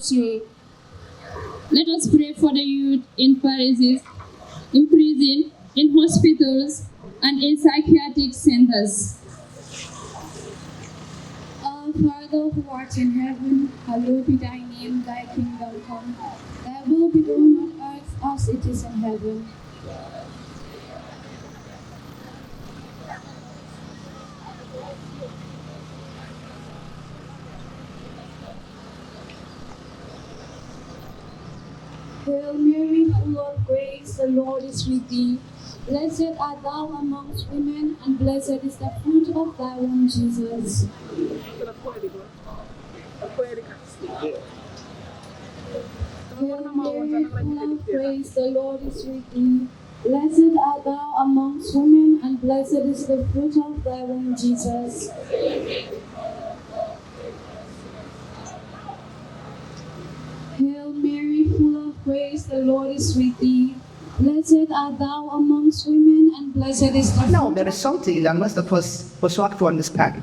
through. Let us pray for the youth in parishes, in prison, in hospitals, and in psychiatric centers. Our Father who art in heaven, hallowed be thy name, thy kingdom come. Thy will be done on earth as it is in heaven. Hail Mary, full of grace, the Lord is with thee. Blessed art thou amongst women, and blessed is the fruit of thy womb, Jesus. Hail Mary, full of grace, the Lord is with thee. Blessed art thou amongst women, and blessed is the fruit of thy womb, Jesus. Hail Mary, full of grace, the Lord is with thee. Blessed art thou amongst women, and blessed is the fruit. Now, there is something that must of us persuade to understand.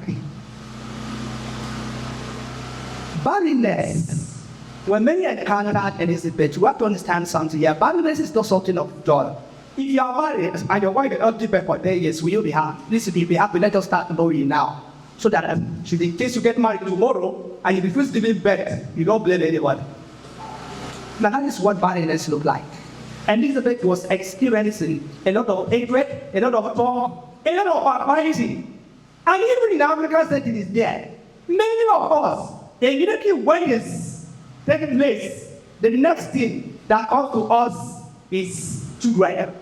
Barrenness. When Mary encountered Elizabeth, you have to understand something here. Barrenness is not something of joy. If you are married and your wife is not deep for 10 years, will you be happy? Listen, if you be happy, let us start knowing now. So that should in case you get married tomorrow and you refuse to give birth, you don't blame anyone. Now that is what barrenness looked like. Elizabeth was experiencing a lot of hatred, a lot of war, a lot of uprising. And even in Africa setting is there. Many of us, immediately when it's taking place, the next thing that comes to us is children.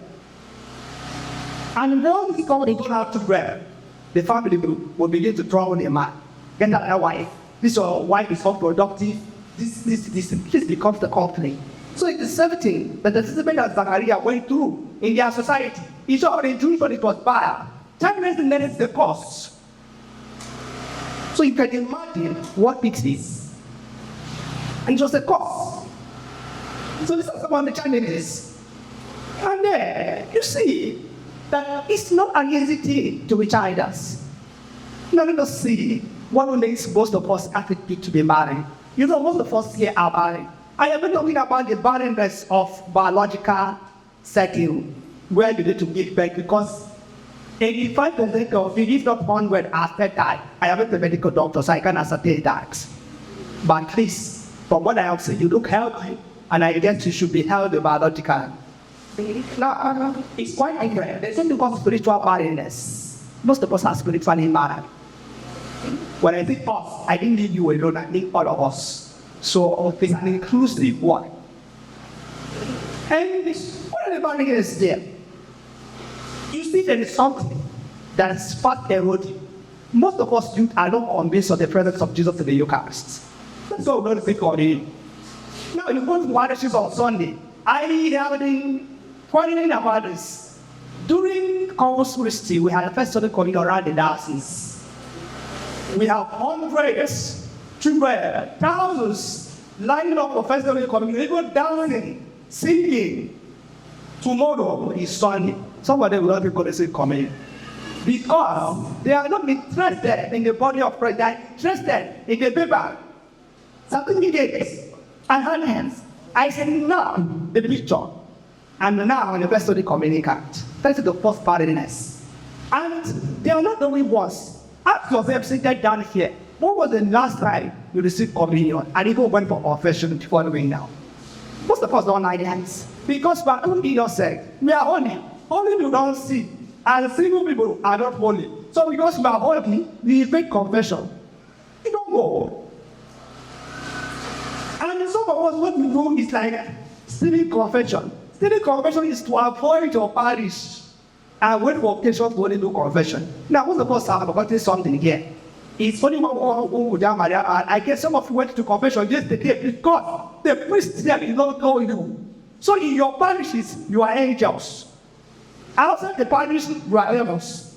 And once we come to have children, the family will begin to trouble their man. Get another wife. This wife is not productive. This becomes the conflict. So it's the same thing that the Elizabeth and Zachariah went through in their society. It's already true, but it was bad. Time is the cost. So you can imagine what it is. And it was a cost. So this is one of the challenges. And then you see that it's not an easy thing to reach us. Now let us see what makes most of us actually to be married. You know, most of us here are married. I am not talking about the barrenness of biological setting where you need to give birth, because 85% of it, if not 100, after that. I am not a medical doctor, so I can't ascertain that. But please, from what I have said, you look healthy, and I guess you should be healthy biologically. Now, it's quite accurate. There's something called spiritual barrenness. Most of us are spiritually married. When I think us, I didn't leave you alone, I think all of us. So it's an inclusive one. And what about is there? You see, there is something that is fast eroding. Most of us youth are not convinced of the presence of Jesus in the Eucharist. That's what we're going to think on it. Now, in one worship on Sunday, I have been pointing about this. During Corpus Christi, we had a festival coming around the diocese. We have hundreds, thousands lining up for festival coming. They go dancing, singing. Tomorrow is Sunday. Some of them will not be going to say coming. Because they are not interested in the body of Christ, they are interested in the paper. Something he did. I had hands. I said, now, the picture. And now, in the festival communicate. That's the first barrenness. And they are not the only ones. Ask yourself, sit down here. When was the last time you received communion and even went for confession following now? Most of us don't like hands. Because we are only innocent. We are holy. Only you don't see. And single people are not holy. So because we are holy, we make confession. You don't go. And some of us, what we do is like stealing confession. Stealing confession is to avoid your parish and wait for occasion to only do confession. Now, most of us have forgotten something here. It's only one who would down Maria, and I guess some of you went to confession yesterday because the priest there is not knowing you. So in your parishes, you are angels. Outside the parish, you are angels.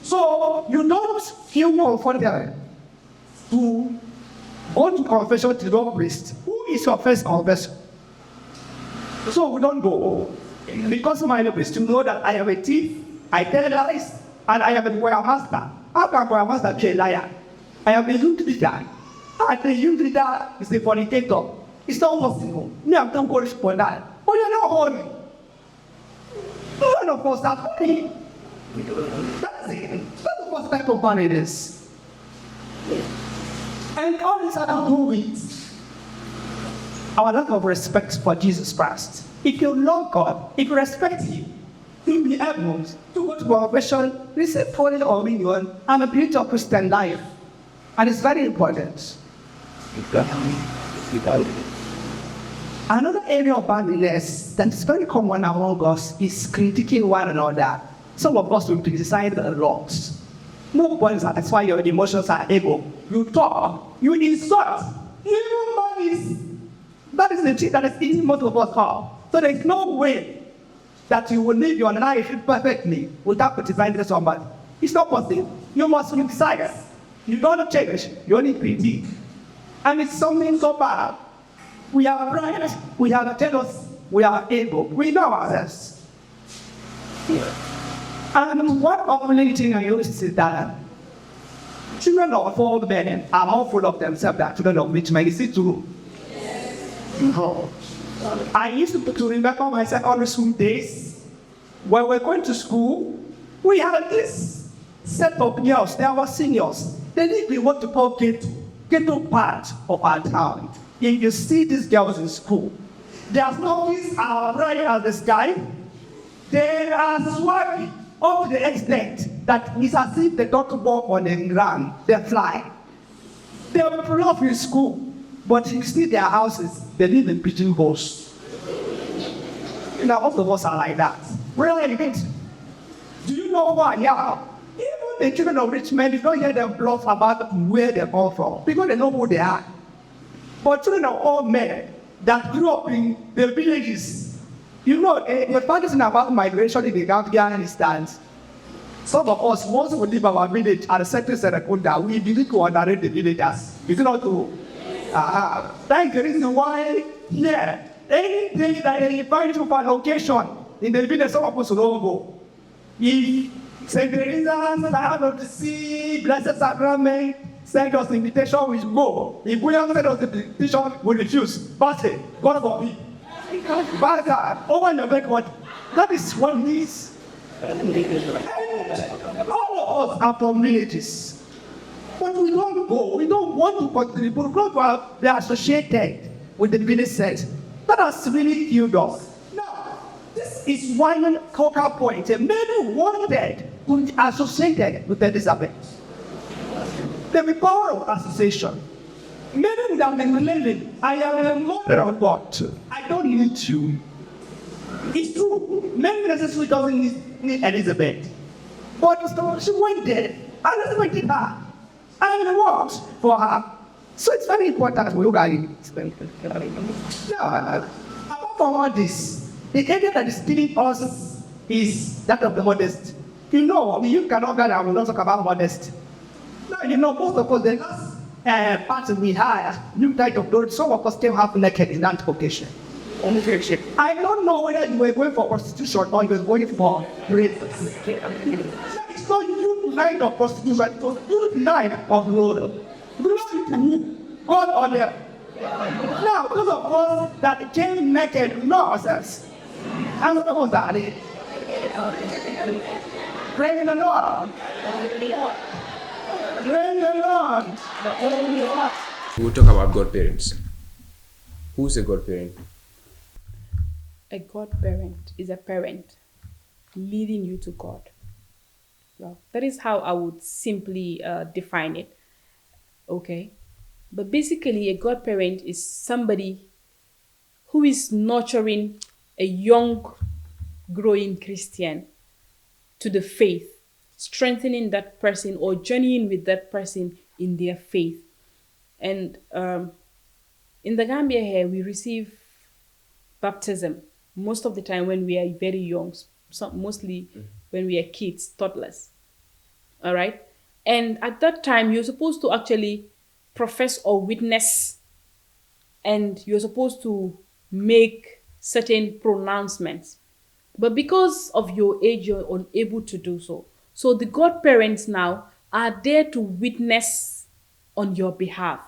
So you don't feel more comfortable to go to confession to the priest. Who is your first confessor? So we don't go. Because of my priest, to know that I am a thief, I tell lies, and I am a royal master. How can royal master be a liar? I am a youth leader. And the youth leader is a fornicator. It's not possible. Me, I'm not going for that. But you're not holy. None of us are holy. That's it. That's the first type of man it is. And all this other do with our lack of respect for Jesus Christ. If you love God, if you respect Him, you'll be able to go to confession, receive Holy Communion, and a beautiful Christian life. And it's very important. Another area of badness that is very common among us is critiquing one another. Some of us will criticize a lot. Nobody is satisfied, your emotions are able. You talk, you insult, even malice. That is the thing that is eating most of us up. So there is no way that you will live your life perfectly without criticizing somebody. It's not possible. You must criticize. You don't change, you only critique. And it's something so bad. We are right, we are jealous, we are able, we know ourselves. And one of the things I notice is that children of all men are more full of themselves than children of rich men. Is it true? No. I used to remember my secondary school days when we were going to school. We had this set of girls, they were seniors. They didn't want to call ghetto part of our town. If you see these girls in school, there's no peace right at the sky. They are swagging up to the extent that it's as if they don't walk on the ground, they fly. They are love in school, but you see their houses, they live in pigeon holes. Now, all of us are like that. Really, do you know why? Yeah. Even the children of rich men, you don't hear them bluff about where they come from, because they know who they are. But children of all men that grew up in the villages, you know, your father's about migration in the Gambia understands. Some of us, once we leave our village at a certain Serekunda, we begin to underrate the villagers. Is it not true? That's the reason why, yeah, anything that they invite you for an occasion in the village, some of us will go. If St. Teresa, Land of the Sea, Blessed Sacrament, send us the invitation, we go. If we haven't sent us the invitation, we refuse. But God forbid. But over your backward, that is what it is. All of us are from villages. But we don't go, we don't want to contribute, we don't want to be associated with the village set. That has really killed us. Now, this is one focal point. Many wanted to be associated with Elizabeth. The power of association. Many would have been living. I am a mother of God. I don't need you. It's true. Many necessarily doesn't need Elizabeth. But she went there. And Elizabeth did her. And worked for her. So it's very important we look at it. Now, apart from all this, the area that is killing us is that of the modest. You know, you cannot get and we don't talk about modest. Now, you know, most of us, the last parts we had, new type of clothes, some of us still have naked in that occasion. I don't know whether you were going for prostitution or you were going for rape. It's not you night of prostitution, it was you night of road. God on there. Now, those of us that came naked, know ourselves. And what was that? Pray the Lord. Pray the Lord. We'll talk about godparents. Who's a godparent? A godparent is a parent leading you to God. Well, that is how I would simply define it. Okay. But basically, a godparent is somebody who is nurturing a young, growing Christian to the faith, strengthening that person or journeying with that person in their faith. And in the Gambia here, we receive baptism most of the time when we are very young, mostly when we are kids, toddlers. All right? And at that time, you're supposed to actually profess or witness, and you're supposed to make certain pronouncements. But because of your age, you're unable to do so. So the godparents now are there to witness on your behalf.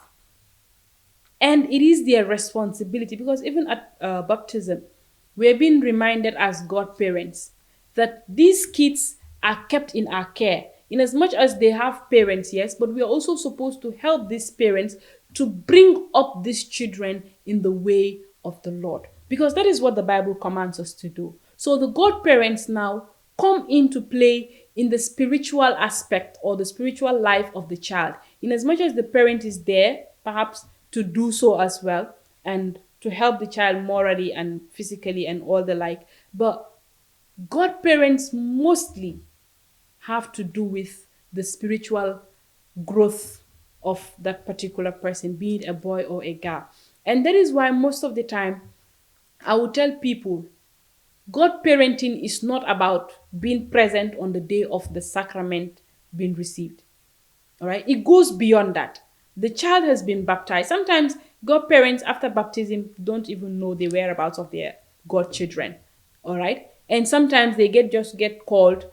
And it is their responsibility, because even at baptism, we're being reminded as godparents that these kids are kept in our care. In as much as they have parents, yes, but we are also supposed to help these parents to bring up these children in the way of the Lord, because that is what the Bible commands us to do. So the godparents now come into play in the spiritual aspect or the spiritual life of the child, in as much as the parent is there, perhaps to do so as well, and to help the child morally and physically and all the like. But godparents mostly have to do with the spiritual growth of that particular person, be it a boy or a girl. And that is why most of the time I would tell people God parenting is not about being present on the day of the sacrament being received. All right, it goes beyond that. The child has been baptized. Sometimes godparents after baptism don't even know the whereabouts of their godchildren. All right, and sometimes they just get called.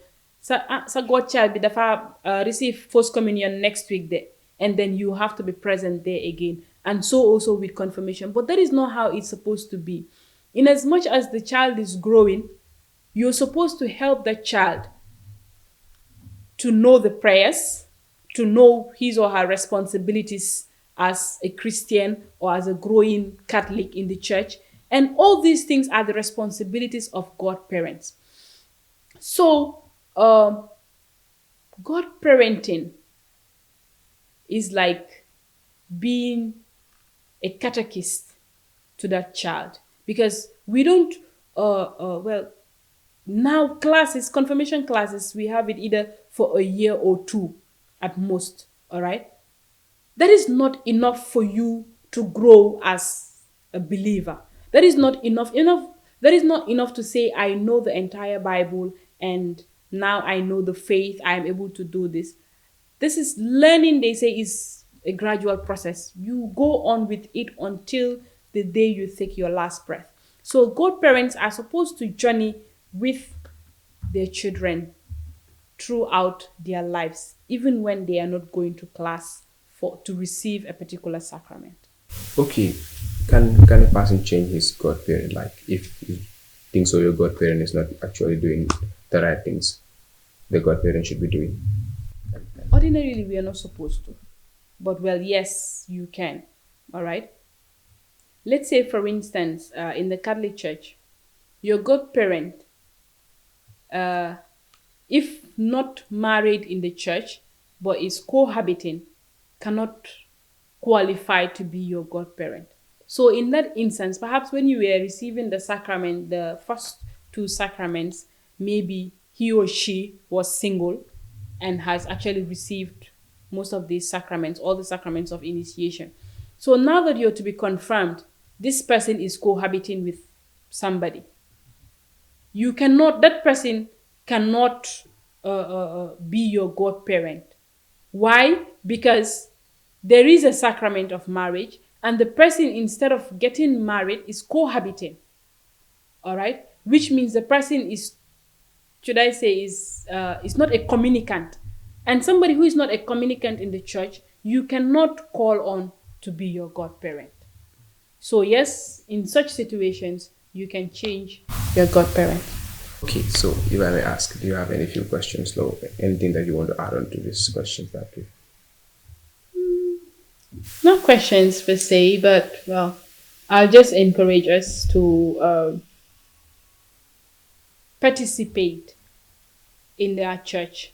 So godchild be the receive first communion next week there, and then you have to be present there again. And so also with confirmation. But that is not how it's supposed to be. In as much as the child is growing, you're supposed to help that child to know the prayers, to know his or her responsibilities as a Christian or as a growing Catholic in the church. And all these things are the responsibilities of godparents. So, God parenting is like being a catechist to that child, because we don't, now classes, confirmation classes, we have it either for a year or two at most, all right? That is not enough for you to grow as a believer. That is not enough. That is not enough to say, I know the entire Bible and now I know the faith, I am able to do this. This is learning, they say, is a gradual process. You go on with it until the day you take your last breath. So godparents are supposed to journey with their children throughout their lives, even when they are not going to class to receive a particular sacrament. Okay, can a person change his godparent? Like if you think so, your godparent is not actually doing the right things the godparent should be doing. Ordinarily, we are not supposed to, but well, yes, you can. All right. Let's say, for instance, in the Catholic Church, your godparent, if not married in the church but is cohabiting, cannot qualify to be your godparent. So in that instance, perhaps when you were receiving the sacrament, the first two sacraments, maybe he or she was single and has actually received most of these sacraments, all the sacraments of initiation. So now that you're to be confirmed, this person is cohabiting with somebody. That person cannot be your godparent. Why? Because there is a sacrament of marriage, and the person, instead of getting married, is cohabiting. All right? Which means the person is not a communicant. And somebody who is not a communicant in the church, you cannot call on to be your godparent. So yes, in such situations, you can change your godparent. Okay, so if I may ask, do you have any few questions, Lo? Anything that you want to add on to this question that we... Not questions per se, but well, I'll just encourage us to participate in their church,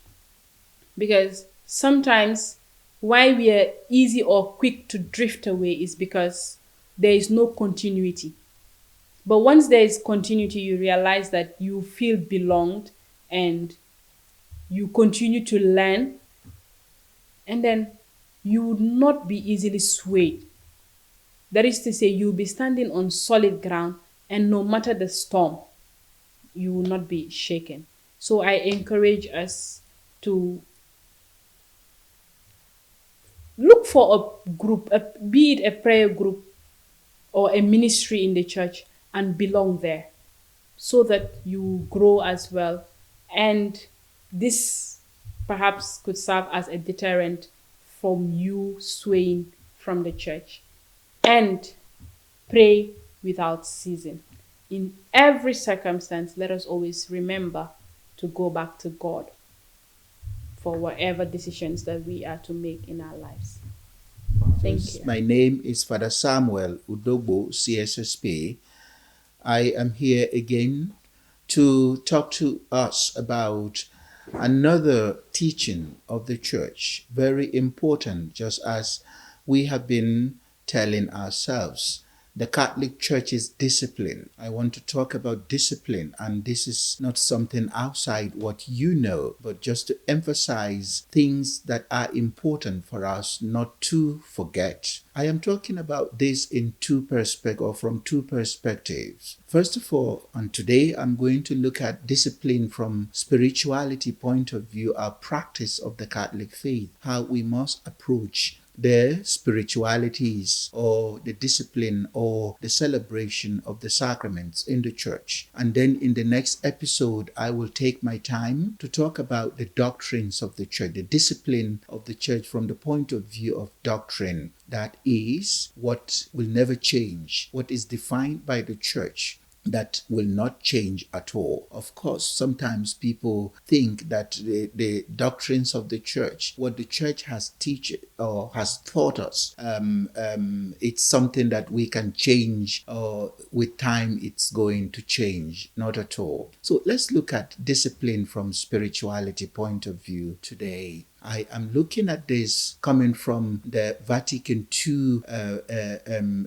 because sometimes why we are easy or quick to drift away is because there is no continuity. But once there is continuity, you realize that you feel belonged and you continue to learn, and then you would not be easily swayed. That is to say, you'll be standing on solid ground, and no matter the storm, you will not be shaken. So I encourage us to look for a group, be it a prayer group or a ministry in the church, and belong there, so that you grow as well. And this perhaps could serve as a deterrent from you swaying from the church. and pray without ceasing. In every circumstance, let us always remember to go back to God for whatever decisions that we are to make in our lives. Thank you. My name is Father Samuel Udobo, CSSP. I am here again to talk to us about another teaching of the church, very important, just as we have been telling ourselves. The Catholic Church's discipline. I want to talk about discipline, and this is not something outside what you know, but just to emphasize things that are important for us not to forget. I am talking about this in from two perspectives. First of all, and today I'm going to look at discipline from spirituality point of view, our practice of the Catholic faith, how we must approach the spiritualities or the discipline or the celebration of the sacraments in the church. And then in the next episode, I will take my time to talk about the doctrines of the church, the discipline of the church from the point of view of doctrine. That is what will never change, what is defined by the church that will not change at all. Of course, sometimes people think that the doctrines of the church, what the church has teach or has taught us, it's something that we can change, or with time it's going to change. Not at all. So let's look at discipline from spirituality point of view today. I am looking at this coming from the Vatican II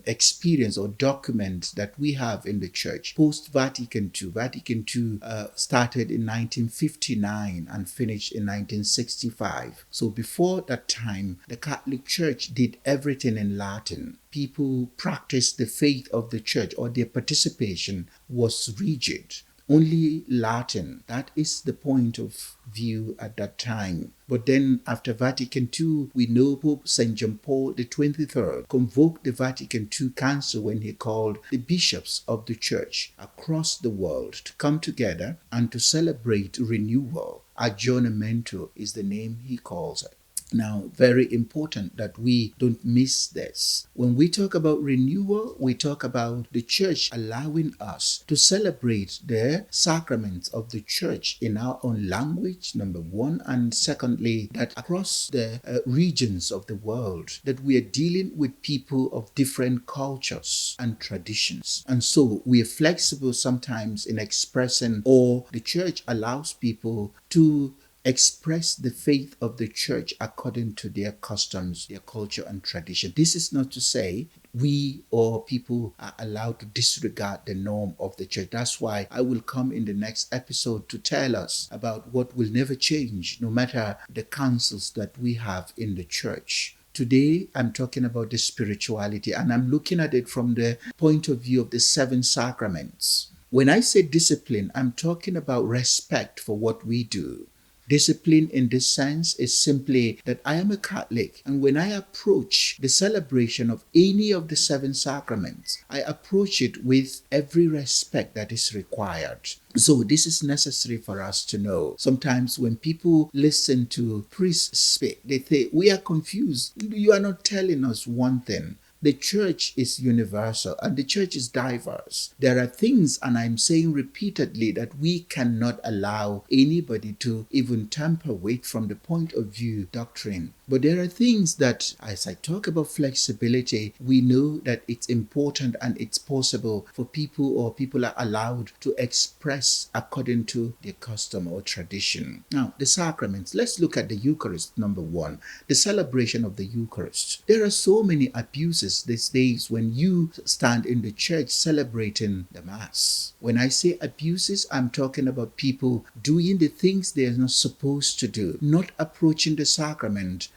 experience or document that we have in the church. Post-Vatican II. Vatican II started in 1959 and finished in 1965. So before that time, the Catholic Church did everything in Latin. People practiced the faith of the church, or their participation was rigid. Only Latin. That is the point of view at that time. But then after Vatican II, we know Pope St. John Paul XXIII convoked the Vatican II Council when he called the bishops of the church across the world to come together and to celebrate renewal. Aggiornamento is the name he calls it. Now, very important that we don't miss this. When we talk about renewal, we talk about the church allowing us to celebrate the sacraments of the church in our own language, number one, and secondly, that across the regions of the world, that we are dealing with people of different cultures and traditions. And so we are flexible sometimes in expressing, or the church allows people to express the faith of the church according to their customs, their culture and tradition. This is not to say we or people are allowed to disregard the norm of the church. That's why I will come in the next episode to tell us about what will never change, no matter the councils that we have in the church. Today, I'm talking about the spirituality, and I'm looking at it from the point of view of the 7 sacraments. When I say discipline, I'm talking about respect for what we do. Discipline in this sense is simply that I am a Catholic, and when I approach the celebration of any of the 7 sacraments, I approach it with every respect that is required. So this is necessary for us to know. Sometimes when people listen to priests speak, they say, we are confused. You are not telling us one thing. The church is universal and the church is diverse. There are things, and I'm saying repeatedly, that we cannot allow anybody to even tamper with from the point of view doctrine. But there are things that, as I talk about flexibility, we know that it's important and it's possible for people, or people are allowed to express according to their custom or tradition. Now, the sacraments. Let's look at the Eucharist, number 1. The celebration of the Eucharist. There are so many abuses these days when you stand in the church celebrating the Mass. When I say abuses, I'm talking about people doing the things they are not supposed to do, not approaching the sacrament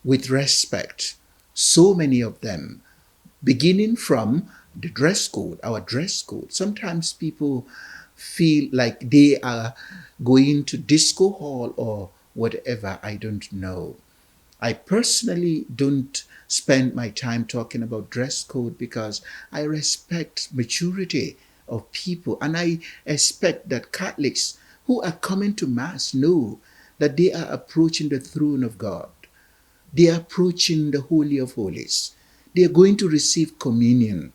with respect. So many of them, beginning from the dress code, our dress code. Sometimes people feel like they are going to disco hall or whatever, I don't know. I personally don't spend my time talking about dress code because I respect maturity of people, and I expect that Catholics who are coming to Mass know that they are approaching the throne of God. They are approaching the Holy of Holies. They are going to receive communion.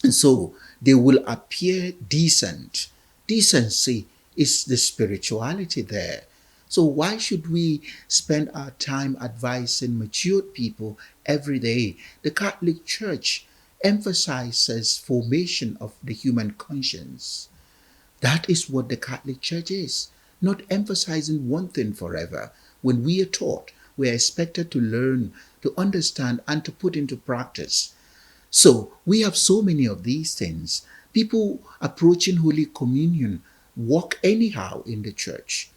And so they will appear decent. Decency is the spirituality there. So why should we spend our time advising matured people every day? The Catholic Church emphasizes formation of the human conscience. That is what the Catholic Church is, not emphasizing one thing forever. When we are taught, we are expected to learn, to understand, and to put into practice. So we have so many of these things. People approaching Holy Communion walk anyhow in the church.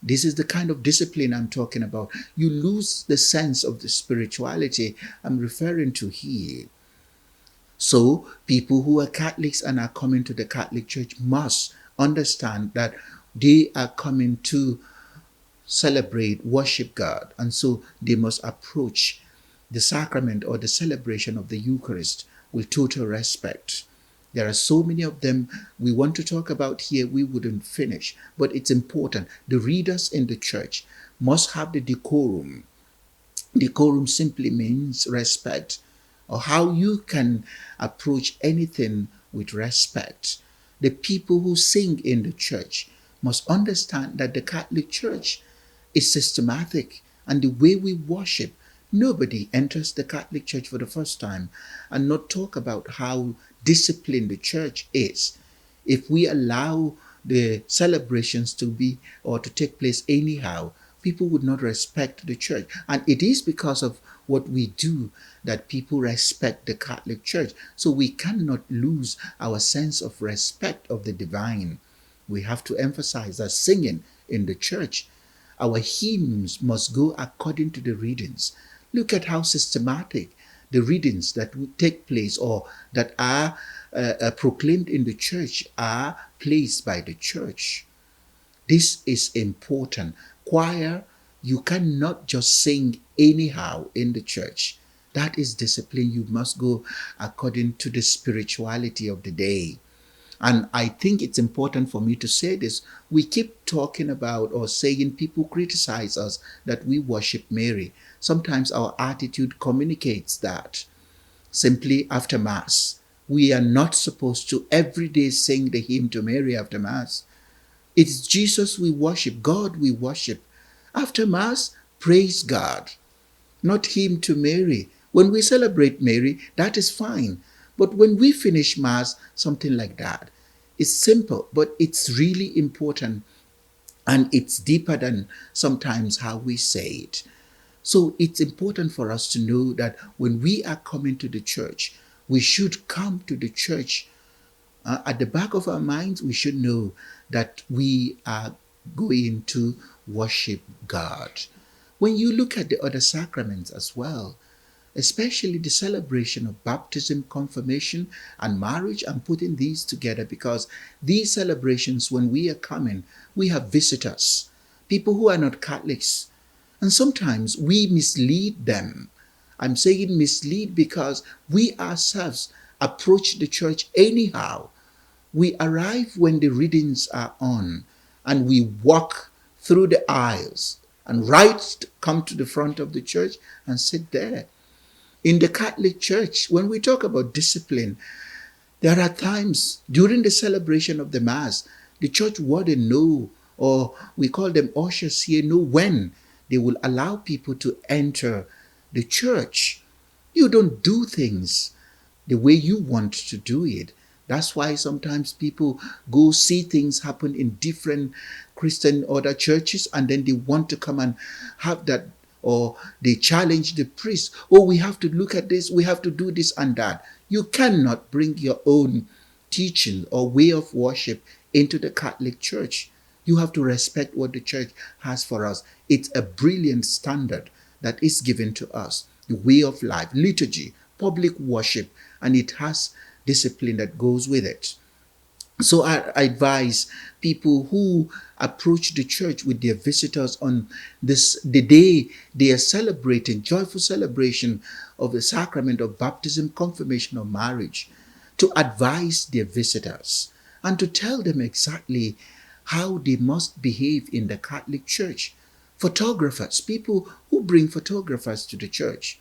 This is the kind of discipline I'm talking about. You lose the sense of the spirituality I'm referring to here. So people who are Catholics and are coming to the Catholic Church must understand that they are coming to celebrate, worship God. And so they must approach the sacrament or the celebration of the Eucharist with total respect. There are so many of them we want to talk about here, we wouldn't finish. But it's important. The readers in the church must have the decorum. Decorum simply means respect, or how you can approach anything with respect. The people who sing in the church must understand that the Catholic Church is systematic, and the way we worship, nobody enters the Catholic Church for the first time and not talk about how disciplined the church is. If we allow the celebrations to be or to take place anyhow, people would not respect the church. And it is because of what we do that people respect the Catholic Church. So we cannot lose our sense of respect of the divine. We have to emphasize that singing in the church, our hymns must go according to the readings. Look at how systematic the readings that would take place or that are proclaimed in the church are placed by the church. This is important. Choir, you cannot just sing anyhow in the church. That is discipline. You must go according to the spirituality of the day. And I think it's important for me to say this. We keep talking about or saying people criticize us that we worship Mary. Sometimes our attitude communicates that. Simply after Mass, we are not supposed to every day sing the hymn to Mary after Mass. It's Jesus we worship, God we worship. After Mass, praise God, not hymn to Mary. When we celebrate Mary, that is fine. But when we finish Mass, something like that. It's simple, but it's really important. And it's deeper than sometimes how we say it. So it's important for us to know that when we are coming to the church, we should come to the church. At the back of our minds, we should know that we are going to worship God. When you look at the other sacraments as well, especially the celebration of baptism, confirmation, and marriage, I'm putting these together because these celebrations, when we are coming, we have visitors, people who are not Catholics. And sometimes we mislead them. I'm saying mislead because we ourselves approach the church anyhow. We arrive when the readings are on and we walk through the aisles and come to the front of the church and sit there. In the Catholic Church, when we talk about discipline, there are times during the celebration of the Mass, the church warden know, or we call them ushers here, know when they will allow people to enter the church. You don't do things the way you want to do it. That's why sometimes people go see things happen in different Christian other churches and then they want to come and have that, or they challenge the priest. Oh, we have to look at this, we have to do this and that. You cannot bring your own teaching or way of worship into the Catholic Church. You have to respect what the church has for us. It's a brilliant standard that is given to us. The way of life, liturgy, public worship, and it has discipline that goes with it. So I advise people who approach the church with their visitors on the day they are celebrating, joyful celebration of the sacrament of baptism, confirmation, or marriage, to advise their visitors and to tell them exactly how they must behave in the Catholic Church. Photographers, people who bring photographers to the church,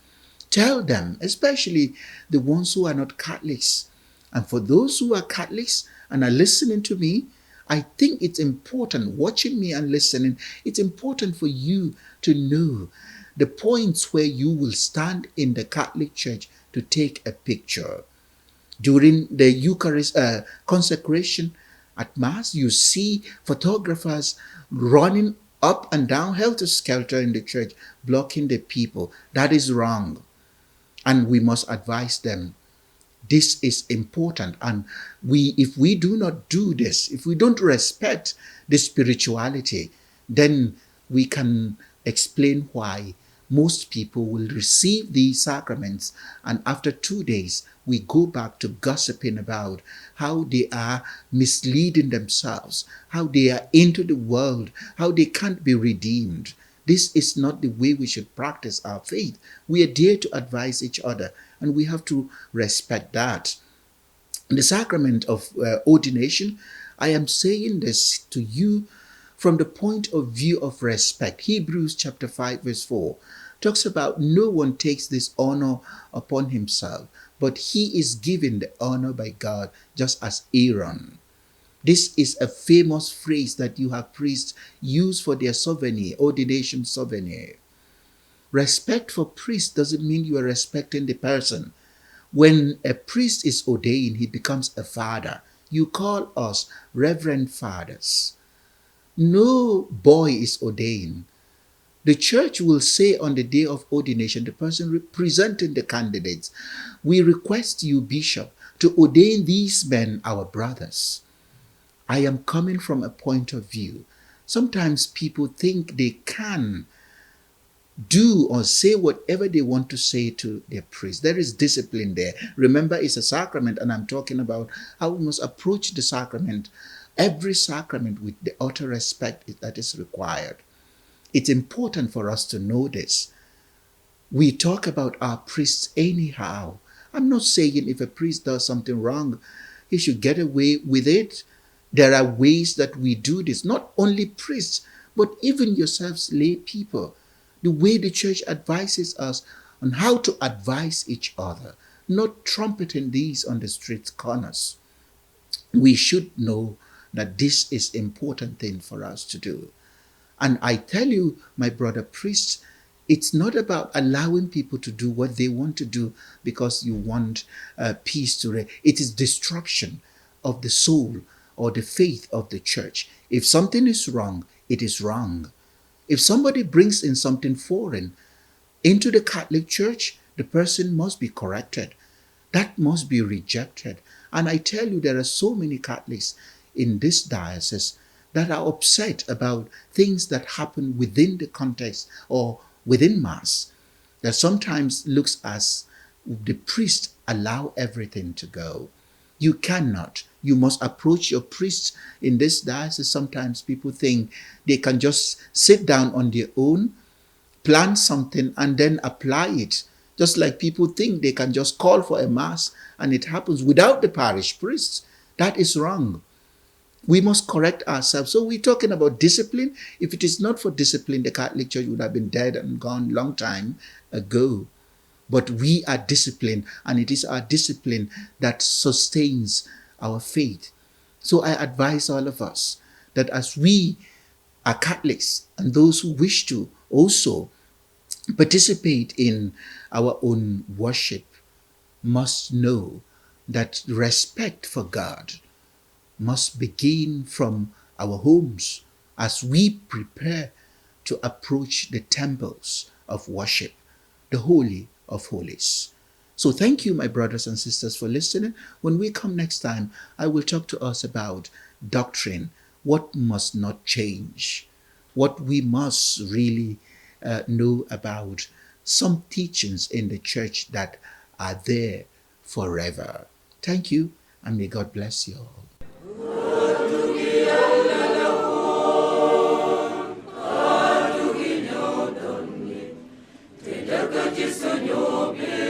Tell them, especially the ones who are not Catholics. And for those who are Catholics and are listening to me, I think it's important, watching me and listening, it's important for you to know the points where you will stand in the Catholic Church to take a picture. During the Eucharist consecration at Mass, you see photographers running up and down helter-skelter in the church, blocking the people. That is wrong. And we must advise them. This is important. And if we do not do this, if we don't respect the spirituality, then we can explain why most people will receive these sacraments, and after 2 days, we go back to gossiping about how they are misleading themselves, how they are into the world, how they can't be redeemed. This is not the way we should practice our faith. We are there to advise each other, and we have to respect that. The sacrament of ordination, I am saying this to you from the point of view of respect. Hebrews chapter 5 verse 4 talks about no one takes this honor upon himself, but he is given the honor by God, just as Aaron. This is a famous phrase that you have priests use for their souvenir, ordination souvenir. Respect for priests doesn't mean you are respecting the person. When a priest is ordained, he becomes a father. You call us reverend fathers. No boy is ordained. The church will say on the day of ordination, the person representing the candidates, we request you, Bishop, to ordain these men, our brothers. I am coming from a point of view. Sometimes people think they can do or say whatever they want to say to their priest. There is discipline there. Remember, it's a sacrament, and I'm talking about how we must approach the sacrament, every sacrament, with the utter respect that is required. It's important for us to know this. We talk about our priests anyhow. I'm not saying if a priest does something wrong, he should get away with it. There are ways that we do this, not only priests, but even yourselves, lay people. The way the church advises us on how to advise each other, not trumpeting these on the street corners. We should know that this is an important thing for us to do. And I tell you, my brother priests, it's not about allowing people to do what they want to do because you want peace to reign. It is destruction of the soul or the faith of the church. If something is wrong, it is wrong. If somebody brings in something foreign into the Catholic Church, the person must be corrected. That must be rejected. And I tell you, there are so many Catholics in this diocese that are upset about things that happen within the context or within Mass, that sometimes looks as the priest allow everything to go. You cannot. You must approach your priests in this diocese. Sometimes people think they can just sit down on their own, plan something, and then apply it. Just like people think they can just call for a Mass and it happens without the parish priests. That is wrong. We must correct ourselves. So we're talking about discipline. If it is not for discipline, the Catholic Church would have been dead and gone long time ago. But we are disciplined, and it is our discipline that sustains our faith. So I advise all of us that as we are Catholics and those who wish to also participate in our own worship must know that respect for God must begin from our homes as we prepare to approach the temples of worship, the Holy of Holies. So thank you, my brothers and sisters, for listening. When we come next time, I will talk to us about doctrine, what must not change, what we must really know about some teachings in the church that are there forever. Thank you, and may God bless you all. Sonyo be